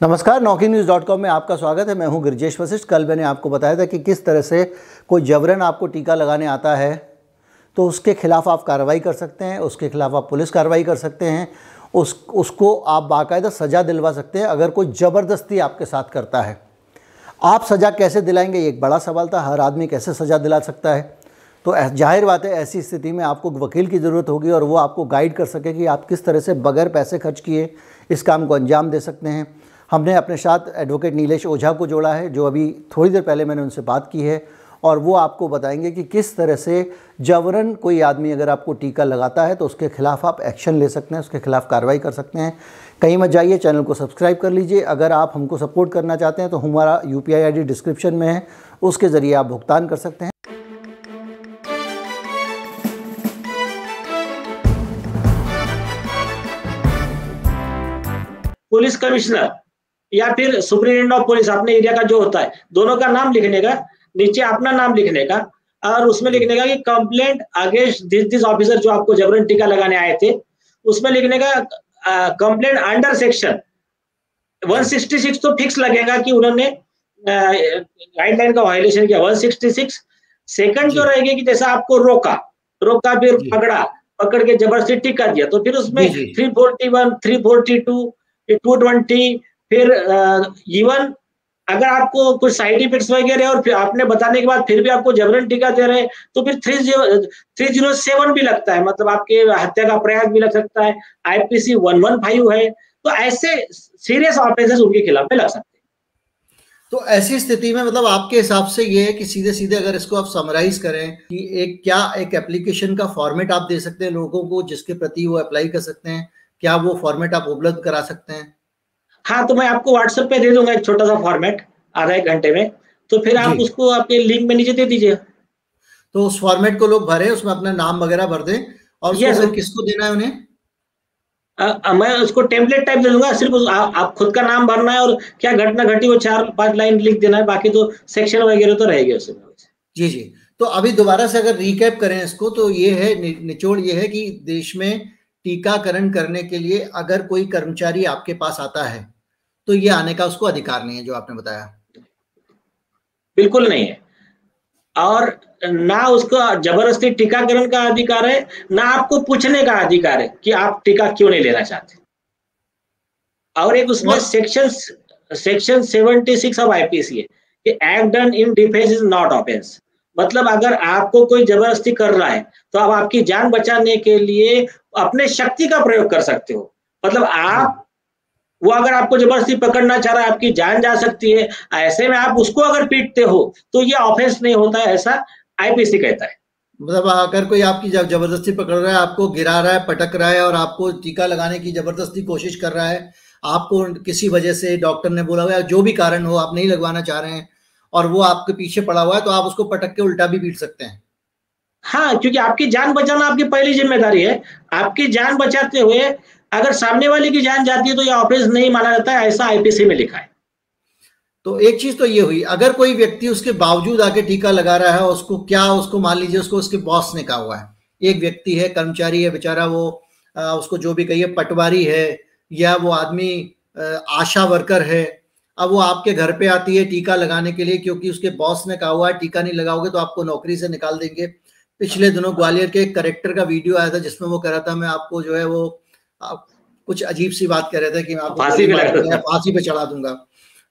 नमस्कार, NauKeyNews.com में आपका स्वागत है। मैं हूं गिरिजेश वशिष्ठ। कल मैंने आपको बताया था कि किस तरह से कोई जबरन आपको टीका लगाने आता है तो उसके खिलाफ़ आप कार्रवाई कर सकते हैं, उसके खिलाफ़ आप पुलिस कार्रवाई कर सकते हैं, उसको आप बाकायदा सज़ा दिलवा सकते हैं अगर कोई ज़बरदस्ती आपके साथ करता है। आप सज़ा कैसे दिलाएंगे, ये एक बड़ा सवाल था। हर आदमी कैसे सज़ा दिला सकता है? तो जाहिर बात है, ऐसी स्थिति में आपको वकील की ज़रूरत होगी और वो आपको गाइड कर सके कि आप किस तरह से बगैर पैसे खर्च किए इस काम को अंजाम दे सकते हैं। हमने अपने साथ एडवोकेट नीलेश ओझा को जोड़ा है, जो अभी थोड़ी देर पहले मैंने उनसे बात की है, और वो आपको बताएंगे कि किस तरह से जबरन कोई आदमी अगर आपको टीका लगाता है तो उसके खिलाफ़ आप एक्शन ले सकते हैं, उसके खिलाफ़ कार्रवाई कर सकते हैं। कहीं मत जाइए, चैनल को सब्सक्राइब कर लीजिए। अगर आप हमको सपोर्ट करना चाहते हैं तो हमारा UPI ID डिस्क्रिप्शन में है, उसके ज़रिए आप भुगतान कर सकते हैं। पुलिस कमिश्नर या फिर सुप्रीटेंडेंट ऑफ पुलिस अपने एरिया का जो होता है, दोनों का नाम लिखने का, नीचे अपना नाम लिखने का और उसमें लिखने का कि कंप्लेंट अगेंस्ट दिस ऑफिसर जो आपको जबरन टीका लगाने आए थे, उसमें लिखने का कंप्लेंट अंडर सेक्शन 166 तो फिक्स लगेगा कि उन्होंने गाइडलाइन का वायलेशन किया। 166 सेकंड जो रहेगी कि जैसा आपको रोका फिर पकड़ के जबरदस्ती टीका दिया, तो फिर उसमें 341, 342, 220, फिर इवन अगर आपको कुछ साइड इफेक्ट्स वगैरह और फिर आपने बताने के बाद फिर भी आपको जबरन टीका दे रहे हैं तो फिर 307 भी लगता है, मतलब आपके हत्या का प्रयास भी लग सकता है। IPC 115 है, तो ऐसे सीरियस ऑफेंसेस उनके खिलाफ में लग सकते हैं। तो ऐसी स्थिति में मतलब आपके हिसाब से ये है कि सीधे सीधे अगर इसको आप समराइज करें कि एक एप्लीकेशन का फॉर्मेट आप दे सकते हैं लोगों को जिसके प्रति वो अप्लाई कर सकते हैं, क्या वो फॉर्मेट आप उपलब्ध करा सकते हैं? हाँ, तो मैं आपको व्हाट्सएप पे दे दूंगा एक छोटा सा फॉर्मेट आधा एक घंटे में, तो फिर आप उसको आपके लिंक में नीचे दे दीजिए। तो उस फॉर्मेट को लोग भरें, उसमें अपना नाम वगैरह भर दें और उसको फिर किसको देना है उन्हें? मैं उसको टेम्पलेट टाइप दे दूंगा, सिर्फ आप खुद का नाम भरना है और क्या घटना घटी वो 4-5 लाइन लिख देना है, बाकी तो सेक्शन वगैरह तो रहेगी उसमें। जी। तो अभी दोबारा से अगर रिकैप करें इसको तो ये है, निचोड़ ये है कि देश में टीकाकरण करने के लिए अगर कोई कर्मचारी आपके पास आता है तो ये आने का उसको अधिकार नहीं है, जो आपने बताया। बिल्कुल नहीं है, और ना उसको जबरदस्ती टीकाकरण का अधिकार है, ना आपको पूछने का अधिकार है कि आप टीका क्यों नहीं लेना चाहते। और एक उसमें सेक्शन 76 ऑफ IPC है कि act done in defence is not offence. मतलब अगर आपको कोई जबरदस्ती कर रहा है तो आप आपकी जान बचाने के लिए अपने शक्ति का प्रयोग कर सकते हो। मतलब वो अगर आपको जबरदस्ती पकड़ना चाह रहा है, आपकी जान जा सकती है, ऐसे में आप उसको अगर पीटते हो तो ये ऑफेंस नहीं होता है, ऐसा IPC कहता है। मतलब अगर कोई आपकी जबरदस्ती पकड़ रहा है, आपको गिरा रहा है, पटक रहा है और आपको टीका लगाने की जबरदस्ती कोशिश कर रहा है, आपको किसी वजह से डॉक्टर ने बोला हुआ है, जो भी कारण हो आप नहीं लगवाना चाह रहे हैं और वो आपके पीछे पड़ा हुआ है, तो आप उसको पटक के उल्टा भी पीट सकते हैं। हाँ, क्योंकि आपकी जान बचाना आपकी पहली जिम्मेदारी है। आपकी जान बचाते हुए अगर सामने वाले की जान जाती है तो यह ऑफेंस नहीं माना जाता है, ऐसा IPC में लिखा है। तो एक चीज तो ये हुई, अगर कोई व्यक्ति उसके बावजूद आके टीका लगा रहा है, उसको मान लीजिए उसको उसके बॉस ने कहा हुआ है, एक व्यक्ति है, कर्मचारी है बेचारा, वो उसको जो भी कहिए पटवारी है या वो आदमी आशा वर्कर है, अब वो आपके घर पे आती है टीका लगाने के लिए क्योंकि उसके बॉस ने कहा हुआ है टीका नहीं लगाओगे तो आपको नौकरी से निकाल देंगे। पिछले दिनों ग्वालियर के एक कलेक्टर का वीडियो आया था जिसमें वो कह रहा था मैं आपको जो है वो कुछ अजीब सी बात कह रहे थे कि मैं आपको फांसी पे चढ़ा दूंगा।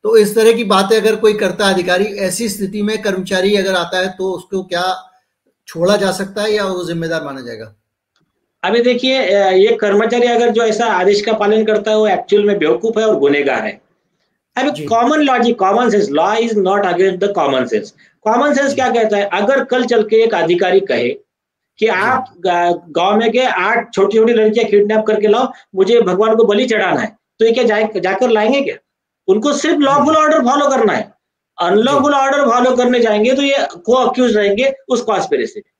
तो इस तरह की बातें अगर कोई करता है अधिकारी, ऐसी स्थिति में कर्मचारी अगर आता है तो उसको क्या छोड़ा जा सकता है या वो जिम्मेदार माना जाएगा? अभी देखिए, ये कर्मचारी अगर जो ऐसा आदेश का पालन करता है वो एक्चुअल में बेवकूफ है और गुनहगार है। अभी common logic, common sense, law is not against the common sense. Common sense क्या कहता है, अगर कल चल के एक अधिकारी कहे कि आप गांव में के 8 छोटी छोटी लड़कियां किडनैप करके लाओ, मुझे भगवान को बलि चढ़ाना है, तो ये क्या जाकर लाएंगे क्या? उनको सिर्फ लॉफुल ऑर्डर फॉलो करना है। अनलॉफुल ऑर्डर फॉलो करने जाएंगे तो ये को अक्यूज रहेंगे उस कॉन्स्पिरेसी में।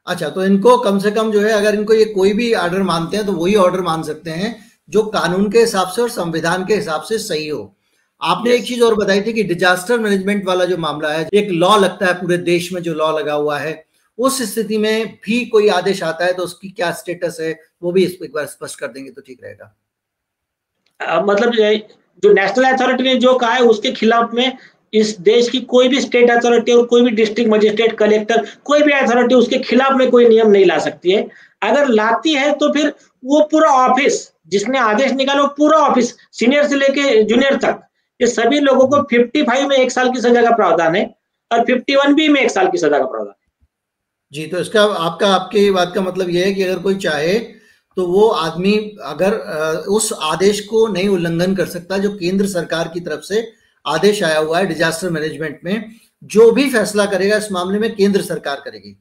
अच्छा, तो इनको कम से कम जो है, अगर इनको ये कोई भी ऑर्डर मानते हैं तो वही ऑर्डर मान सकते हैं जो कानून के हिसाब से और संविधान के हिसाब से सही हो। आपने एक चीज और बताई थी कि डिजास्टर मैनेजमेंट वाला जो मामला है, एक लॉ लगता है पूरे देश में, जो लॉ लगा हुआ है, उस स्थिति में भी कोई आदेश आता है तो उसकी क्या स्टेटस है, वो भी एक बार स्पष्ट कर देंगे तो ठीक रहेगा। मतलब जो नेशनल अथॉरिटी ने जो कहा है उसके खिलाफ में इस देश की कोई भी स्टेट अथॉरिटी और कोई भी डिस्ट्रिक्ट मजिस्ट्रेट, कलेक्टर, कोई भी अथॉरिटी उसके खिलाफ में कोई नियम नहीं ला सकती है। अगर लाती है तो फिर वो पूरा ऑफिस, जिसने आदेश निकाला वो पूरा ऑफिस, सीनियर से लेके जूनियर तक, ये सभी लोगों को 55 में 1 साल की सजा का प्रावधान है और 51 बी में 1 साल की सजा का प्रावधान है। जी, तो इसका आपकी बात का मतलब ये है कि अगर कोई चाहे तो वो आदमी अगर उस आदेश को नहीं उल्लंघन कर सकता जो केंद्र सरकार की तरफ से आदेश आया हुआ है डिजास्टर मैनेजमेंट में, जो भी फैसला करेगा इस मामले में केंद्र सरकार करेगी।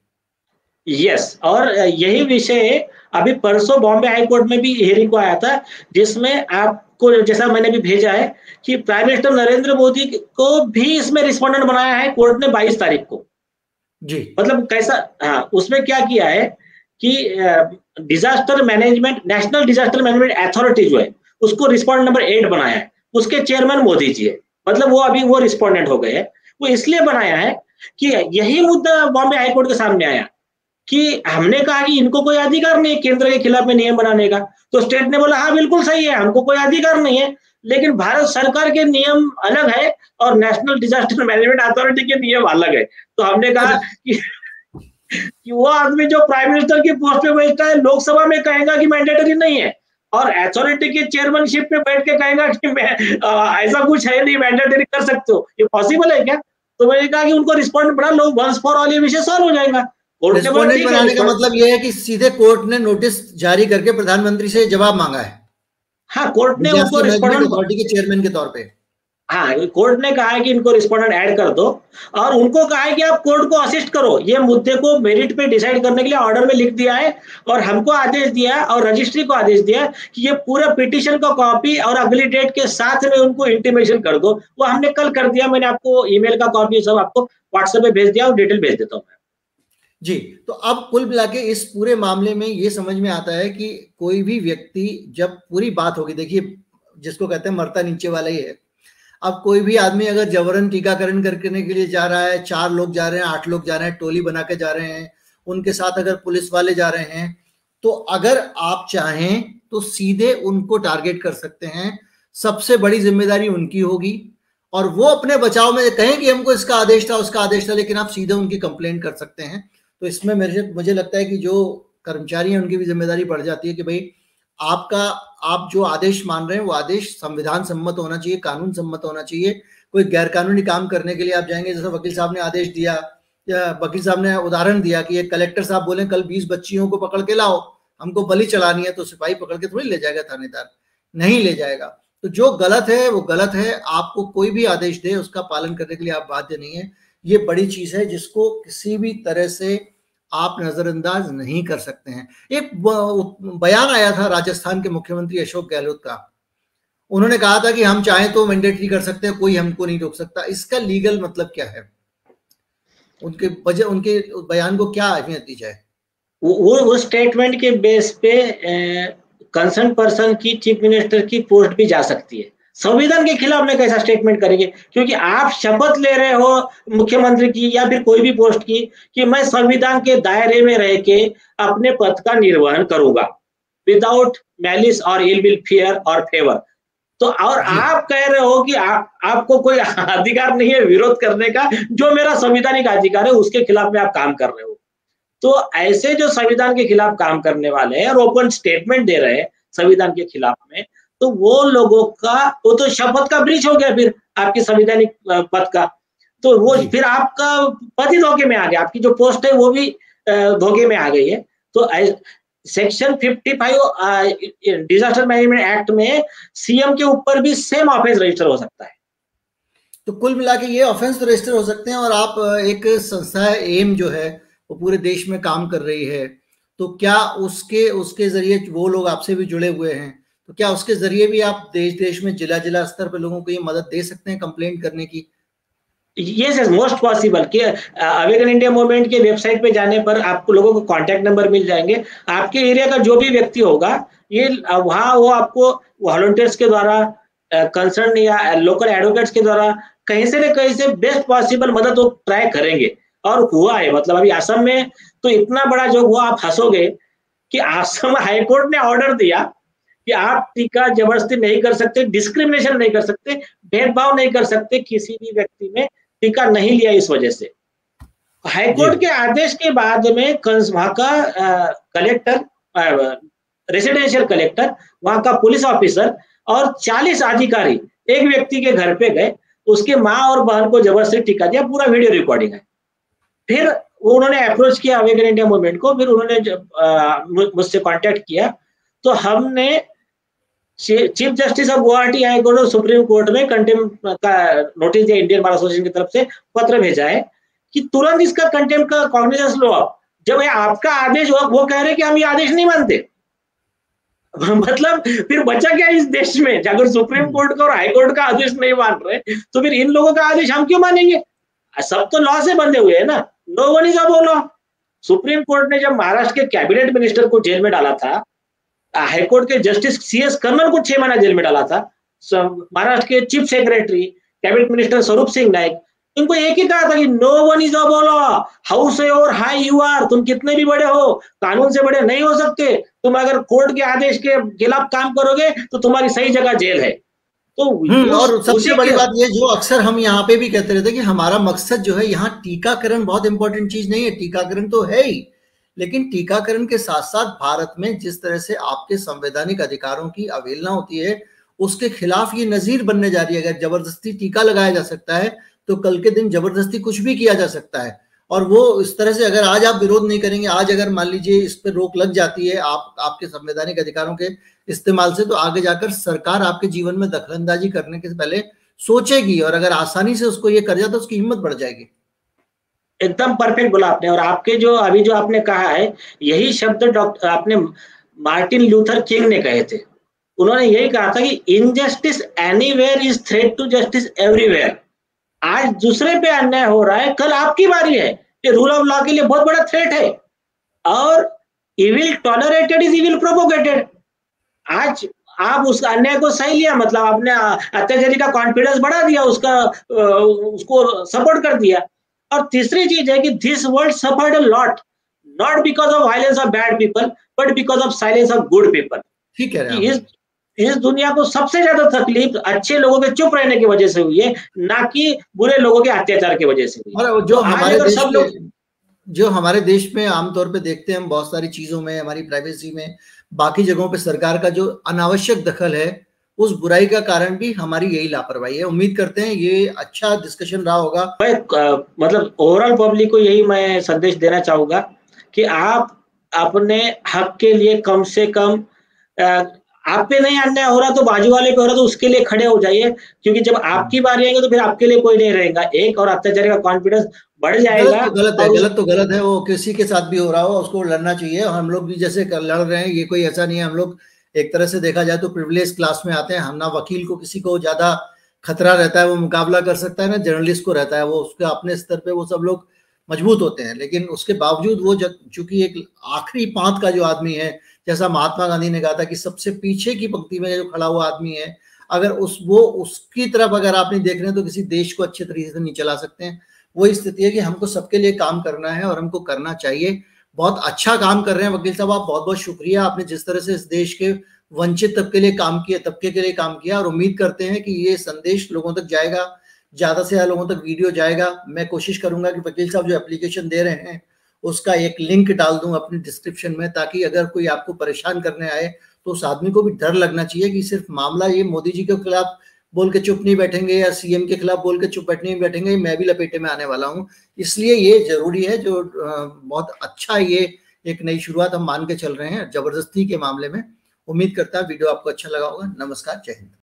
यस, और यही विषय अभी परसों बॉम्बे हाई कोर्ट में भी हियरिंग को आया था, जिसमें आपको जैसा मैंने भी भेजा है कि प्राइम मिनिस्टर नरेंद्र मोदी को भी इसमें रिस्पोंडेंट बनाया है कोर्ट ने 22 तारीख को। जी, मतलब कैसा, हाँ, उसमें क्या किया है कि disaster management, national disaster management authority जो है उसको रिस्पोंडेंट नंबर 8 बनाया है, उसके चेयरमैन मोदी जी है, मतलब वो अभी वो रिस्पोंडेंट हो गए हैं। वो इसलिए बनाया है कि यही मुद्दा बॉम्बे हाई कोर्ट के सामने आया कि हमने कहा कि इनको कोई अधिकार नहीं है केंद्र के खिलाफ में नियम बनाने का, तो स्टेट ने बोला हाँ बिल्कुल सही है, हमको कोई अधिकार नहीं है, लेकिन भारत सरकार के नियम अलग है और नेशनल डिजास्टर मैनेजमेंट अथॉरिटी के नियम अलग है। तो हमने कहा कि वो आदमी जो प्राइम मिनिस्टर की पोस्ट पे बैठता है लोकसभा में कहेगा कि मैंडेटरी नहीं है, और अथॉरिटी के चेयरमैनशिप पे बैठ के कहेगा कि ऐसा कुछ है नहीं, मैंडेटरी कर सकते हो, ये पॉसिबल है क्या? तो मैंने कहा कि उनको रिस्पॉन्ड बना लो, वंस फॉर ऑल ये विषय सॉल्व हो जाएगा। रिस्पोंडेंट बनाने का मतलब ये है कि सीधे कोर्ट ने नोटिस जारी करके प्रधानमंत्री से जवाब मांगा है। हाँ, कोर्ट ने उनको रिस्पोंडेंट अथॉरिटी के चेयरमैन के तौर पे, हाँ, कोर्ट ने कहा है कि इनको रिस्पोंडेंट ऐड कर दो, और उनको कहा है कि आप कोर्ट को असिस्ट करो, ये मुद्दे को मेरिट पे डिसाइड करने के लिए ऑर्डर में लिख दिया है, और हमको आदेश दिया है और रजिस्ट्री को आदेश दिया है कि ये पूरा पिटीशन का कॉपी और अगली डेट के साथ में उनको इंटीमेशन कर दो। वो हमने कल कर दिया, मैंने आपको ईमेल का कॉपी सब आपको व्हाट्सएप पे भेज दिया और डिटेल भेज देता हूँ मैं। जी, तो अब कुल मिला के इस पूरे मामले में ये समझ में आता है कि कोई भी व्यक्ति, जब पूरी बात होगी, देखिए जिसको कहते हैं मरता नीचे वाला ही है, अब कोई भी आदमी अगर जबरन टीकाकरण करने के लिए जा रहा है, 4 लोग जा रहे हैं, 8 लोग जा रहे हैं, टोली बना के जा रहे हैं, उनके साथ अगर पुलिस वाले जा रहे हैं, तो अगर आप चाहें तो सीधे उनको टारगेट कर सकते हैं, सबसे बड़ी जिम्मेदारी उनकी होगी, और वो अपने बचाव में कहें कि हमको इसका आदेश था, उसका आदेश था, लेकिन आप सीधे उनकी कंप्लेंट कर सकते हैं। तो इसमें मुझे लगता है कि जो कर्मचारी हैं उनकी भी जिम्मेदारी बढ़ जाती है कि भाई आप जो आदेश मान रहे हैं वो आदेश संविधान सम्मत होना चाहिए, कानून सम्मत होना चाहिए। कोई गैरकानूनी काम करने के लिए आप जाएंगे, जैसे वकील साहब ने आदेश दिया या वकील साहब ने उदाहरण दिया कि एक कलेक्टर साहब बोले कल 20 बच्चियों को पकड़ के लाओ, हमको बलि चढ़ानी है, तो सिपाही पकड़ के थोड़ी ले जाएगा, थानेदार नहीं ले जाएगा। तो जो गलत है वो गलत है, आपको कोई भी आदेश दे उसका पालन करने के लिए आप बाध्य नहीं है। ये बड़ी चीज है जिसको किसी भी तरह से आप नजरअंदाज नहीं कर सकते हैं। एक बयान आया था राजस्थान के मुख्यमंत्री अशोक गहलोत का, उन्होंने कहा था कि हम चाहें तो मैंडेटरी कर सकते हैं, कोई हमको नहीं रोक सकता। इसका लीगल मतलब क्या है? उनके बयान को क्या अहमियत दी जाए? वो स्टेटमेंट के बेस पे कंसर्न पर्सन की चीफ मिनिस्टर की पोस्ट भी जा सकती है। संविधान के खिलाफ में कैसा स्टेटमेंट करेंगे? क्योंकि आप शपथ ले रहे हो मुख्यमंत्री की या फिर कोई भी पोस्ट की कि मैं संविधान के दायरे में रह के अपने पद का निर्वहन करूंगा विदाउट मैलिस और इल विल, फियर और फेवर। तो और आप कह रहे हो कि आपको कोई अधिकार नहीं है विरोध करने का, जो मेरा संवैधानिक अधिकार है उसके खिलाफ में आप काम कर रहे हो। तो ऐसे जो संविधान के खिलाफ काम करने वाले हैं और ओपन स्टेटमेंट दे रहे हैं संविधान के खिलाफ में, तो वो लोगों का वो तो शपथ का ब्रीच हो गया फिर आपकी संवैधानिक पद का, तो वो फिर आपका पद ही धोखे में आ गया, आपकी जो पोस्ट है वो भी धोखे में आ गई है। तो सेक्शन 55 डिजास्टर मैनेजमेंट एक्ट में सीएम के ऊपर भी सेम ऑफेंस रजिस्टर हो सकता है। तो कुल मिला के ये ऑफेंस तो रजिस्टर हो सकते हैं। और आप एक संस्था एम जो है वो पूरे देश में काम कर रही है, तो क्या उसके जरिए वो लोग आपसे भी जुड़े हुए हैं, तो क्या उसके जरिए भी आप देश में जिला स्तर पर लोगों को ये मदद दे सकते हैं कंप्लेंट करने की? यस यस, मोस्ट पॉसिबल कि अवेकन इंडिया मूवमेंट के वेबसाइट पे जाने पर आपको लोगों को कांटेक्ट नंबर मिल जाएंगे। आपके एरिया का जो भी व्यक्ति होगा, ये वहाँ वो आपको वॉलंटियर्स के द्वारा, कंसर्न या लोकल एडवोकेट्स के द्वारा कहीं से न कहीं से बेस्ट पॉसिबल मदद वो ट्राई करेंगे। और हुआ है, मतलब अभी असम में तो इतना बड़ा जो हुआ, आप हंसोगे कि असम हाईकोर्ट ने ऑर्डर दिया कि आप टीका जबरदस्ती नहीं कर सकते, डिस्क्रिमिनेशन नहीं कर सकते, भेदभाव नहीं कर सकते किसी भी व्यक्ति ने टीका नहीं लिया इस वजह से। हाईकोर्ट के आदेश के बाद में वहाँ का कलेक्टर, रेसिडेंशियल कलेक्टर, वहाँ का पुलिस ऑफिसर और 40 अधिकारी एक व्यक्ति के घर पे गए, उसके माँ और बहन को जबरदस्ती टीका दिया, पूरा वीडियो रिकॉर्डिंग है। फिर उन्होंने अप्रोच किया अवेकन इंडिया मूवमेंट को, फिर उन्होंने मुझसे कांटेक्ट किया, तो हमने chief justice of Guwahati high court और सुप्रीम कोर्ट में कंटेम्प्ट का नोटिस दिया, इंडियन बार एसोसिएशन की तरफ से पत्र भेजा है कि तुरंत इसका कंटेम्प्ट का कॉग्निजेंस लो आप। जब ये आपका आदेश हो, वो कह रहे हैं कि हम ये आदेश नहीं मानते। मतलब फिर बचा क्या इस देश में? अगर सुप्रीम कोर्ट का और हाई कोर्ट का आदेश नहीं मान रहे, तो फिर इन लोगों का आदेश हम क्यों मानेंगे? सब तो लॉ से बंधे हुए हैं ना, no one is above law. Supreme court ने जब महाराष्ट्र के कैबिनेट मिनिस्टर को जेल में डाला था, हाईकोर्ट के जस्टिस CS कर्मन को 6 महीना जेल में डाला था, महाराष्ट्र के chief secretary cabinet minister Swaroop Singh Naik, इनको एक ही कहा था कि no one is above law, howsoever high you are, तुम कितने भी बड़े हो, कानून से बड़े नहीं हो सकते। तुम अगर कोर्ट के आदेश के खिलाफ काम करोगे तो तुम्हारी सही जगह जेल है। तो और सबसे बड़ी बात ये जो अक्सर हम यहाँ पे भी कहते रहते हैं कि हमारा मकसद जो है, यहाँ टीकाकरण बहुत इंपॉर्टेंट चीज नहीं है, टीकाकरण तो है ही, लेकिन टीकाकरण के साथ साथ भारत में जिस तरह से आपके संवैधानिक अधिकारों की अवहेलना होती है, उसके खिलाफ ये नजीर बनने जा रही है। अगर जबरदस्ती टीका लगाया जा सकता है तो कल के दिन जबरदस्ती कुछ भी किया जा सकता है। और वो इस तरह से अगर आज आप विरोध नहीं करेंगे, आज अगर मान लीजिए इस पर रोक लग जाती है आपके संवैधानिक अधिकारों के इस्तेमाल से, तो आगे जाकर सरकार आपके जीवन में दखलंदाजी करने के पहले सोचेगी, और अगर आसानी से उसको ये कर जाए तो उसकी हिम्मत बढ़ जाएगी। एकदम परफेक्ट बोला आपने। और आपके जो अभी जो आपने कहा है, यही शब्द डॉक्टर आपने मार्टिन लूथर किंग ने कहे थे। उन्होंने यही कहा था कि injustice anywhere is threat to justice everywhere. आज दूसरे पे अन्याय हो रहा है, कल आपकी बारी है। ये रूल ऑफ लॉ के लिए बहुत बड़ा थ्रेट है। और evil tolerated is evil propagated. आज आप उस अन्याय को सही लिया, मतलब आपने अत्याचारी का कॉन्फिडेंस बढ़ा दिया, उसको सपोर्ट कर दिया। और तीसरी चीज है कि this world suffered a lot, not because of violence of bad people but because of silence of good people. ठीक है, इस दुनिया को सबसे ज्यादा तकलीफ अच्छे लोगों के चुप रहने की वजह से हुई है, ना कि बुरे लोगों के अत्याचार की वजह से हुई। और जो हमारे देश में आमतौर पे देखते हैं हम, बहुत सारी चीजों में, हमारी प्राइवेसी में, बाकी जगहों पे सरकार का जो अनावश्यक दखल है, उस बुराई का कारण भी हमारी यही लापरवाही है। उम्मीद करते हैं ये अच्छा डिस्कशन रहा होगा। मतलब ओवरऑल पब्लिक को यही मैं संदेश देना चाहूंगा कि आप अपने हक के लिए कम से कम, आप पे नहीं अन्याय हो रहा तो बाजू वाले पे हो रहा तो उसके लिए खड़े हो जाइए, क्योंकि जब आपकी बारी आएगी तो फिर आपके लिए कोई नहीं रहेगा। एक और अत्याचारी का कॉन्फिडेंस बढ़ जाएगा। गलत तो गलत है, वो किसी के साथ भी हो रहा हो उसको लड़ना चाहिए। हम लोग भी जैसे लड़ रहे हैं, ये कोई ऐसा नहीं है, हम लोग एक तरह से देखा जाए तो प्रिविलेज क्लास में आते हैं। हम ना वकील को किसी को ज्यादा खतरा रहता है, वो मुकाबला कर सकता है, ना जर्नलिस्ट को रहता है, वो उसके अपने स्तर पे वो सब लोग मजबूत होते हैं। लेकिन उसके बावजूद वो चूंकि एक आखिरी पांत का जो आदमी है, जैसा महात्मा गांधी ने कहा था कि सबसे पीछे की पंक्ति में जो खड़ा हुआ आदमी है, अगर उसकी तरफ अगर आप नहीं देख रहे हैं तो किसी देश को अच्छे तरीके से नहीं चला सकते हैं। वही स्थिति है कि हमको सबके लिए काम करना है और हमको करना चाहिए। बहुत अच्छा काम कर रहे हैं वकील साहब, आप बहुत बहुत शुक्रिया। आपने जिस तरह से इस देश के वंचित तबके के लिए काम किया, और उम्मीद करते हैं कि ये संदेश लोगों तक जाएगा, ज्यादा से ज्यादा लोगों तक वीडियो जाएगा। मैं कोशिश करूंगा कि वकील साहब जो एप्लीकेशन दे रहे हैं उसका एक लिंक डाल दूं अपनी डिस्क्रिप्शन में, ताकि अगर कोई आपको परेशान करने आए तो उस आदमी को भी डर लगना चाहिए कि सिर्फ मामला ये मोदी जी के खिलाफ बोल के चुप नहीं बैठेंगे या सीएम के खिलाफ बोल के चुप बैठने नहीं बैठेंगे, मैं भी लपेटे में आने वाला हूं। इसलिए ये जरूरी है, जो बहुत अच्छा ये एक नई शुरुआत हम मान के चल रहे हैं जबरदस्ती के मामले में। उम्मीद करता है वीडियो आपको अच्छा लगा होगा। नमस्कार, जय हिंद।